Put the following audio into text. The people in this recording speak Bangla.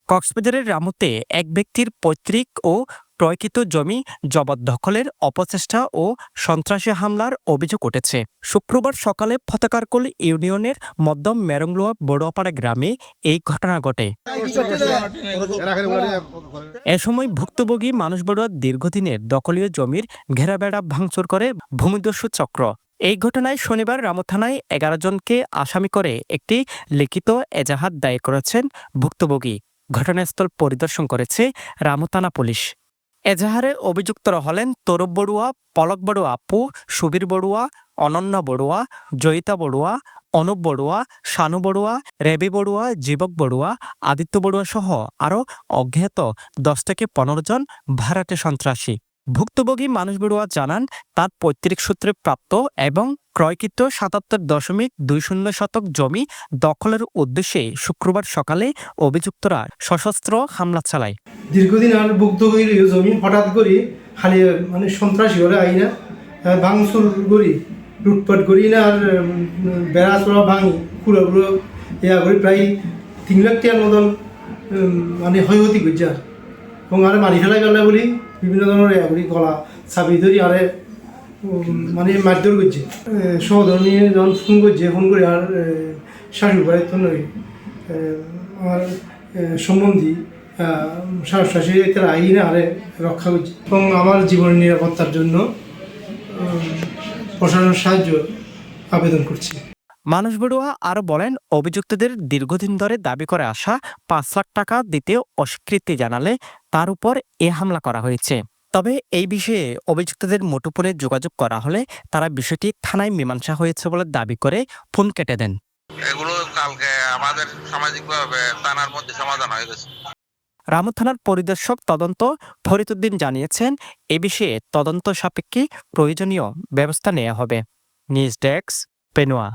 কক্সবাজারের রামুতে এক ব্যক্তির পৈতৃক ও ক্রয়কৃত জমি জবরদখলের অপচেষ্টা ও সন্ত্রাসী হামলার অভিযোগ উঠেছে। শুক্রবার সকালে ফতেকারকুল ইউনিয়নের মধ্যম মেরংলোয়া বড়ুয়াপাড়া গ্রামে এই ঘটনা ঘটে। এ সময় ভুক্তভোগী মানুষ বড়ুয়ার দীর্ঘদিনের দখলীয় জমির ঘেরাবেড়া ভাঙচুর করে ভূমিদস্যু চক্র। এই ঘটনায় শনিবার রামু থানায় ১১ জনকে আসামি করে একটি লিখিত এজাহার দায়ের করেছেন ভুক্তভোগী। ঘটনাস্থল পরিদর্শন করেছে রামু থানা পুলিশ। এজাহারে অভিযুক্তরা হলেন তরুপ বড়ুয়া, পলক বড়ুয়া আপু, সুবীর বড়ুয়া, অনন্য বড়ুয়া, জয়িতা বড়ুয়া, অনুপ বড়ুয়া, শানু বড়ুয়া, রেবি বড়ুয়া, জীবক বড়ুয়া, আদিত্য বড়ুয়া সহ আরও অজ্ঞাত ১০ থেকে ১৫ জন ভাড়াটে সন্ত্রাসী। ভুক্তভোগী মানুষ বড়ুয়া জানান তার পৈতৃক সূত্রে প্রাপ্ত এবং ক্রয়কৃত ৭৭.২০ শতক জমি দখলের উদ্দেশ্যে শুক্রবার সকালে অভিযুক্তরা সশস্ত্র হামলা চালায়। দীর্ঘদিন আর ভুক্তভোগীর জমি হঠাৎ করে খালি সন্ত্রাসী হলে আইনা ভাঙচুর করি, লুটপাট করি না আর বেড়া চড়া ভাঙি পুরোগুলো ইয়া করি প্রায় ৩ লাখ টাকার মতন ক্ষয়ক্ষতি করছে আর এবং আরে মারি ফেলাই গেলে বলি বিভিন্ন ধরনের ইয়া করি গলা চাবি ধরি আরে মারধর করছে। সহধর্মী যখন ফোন করে আর শাশুড়ি বাড়ির তো নয় আমার সম্বন্ধী শাশুড়ি তারা আইনে আরে রক্ষা করছে এবং আমার জীবনের নিরাপত্তার জন্য প্রশাসনের সাহায্য আবেদন করছি। মানুষ বড়ুয়া আরও বলেন, অভিযুক্তদের দীর্ঘদিন ধরে দাবি করে আসা ৫ লাখ টাকা দিতে অস্বীকৃতি জানালে তার উপর এ হামলা করা হয়েছে। তবে এই বিষয়ে অভিযুক্তদের মুঠোফোনে যোগাযোগ করা হলে তারা বিষয়টি থানায় মীমাংসা হয়েছে বলে দাবি করে ফোন কেটে দেন। এগুলো কালকে আমাদের সামাজিকভাবে থানার মধ্যে সমাধান হয়ে গেছে। রামু থানার পরিদর্শক তদন্ত ফরিদউদ্দিন জানিয়েছেন, এ বিষয়ে তদন্ত সাপেক্ষে প্রয়োজনীয় ব্যবস্থা নেওয়া হবে। News desk, Penowa.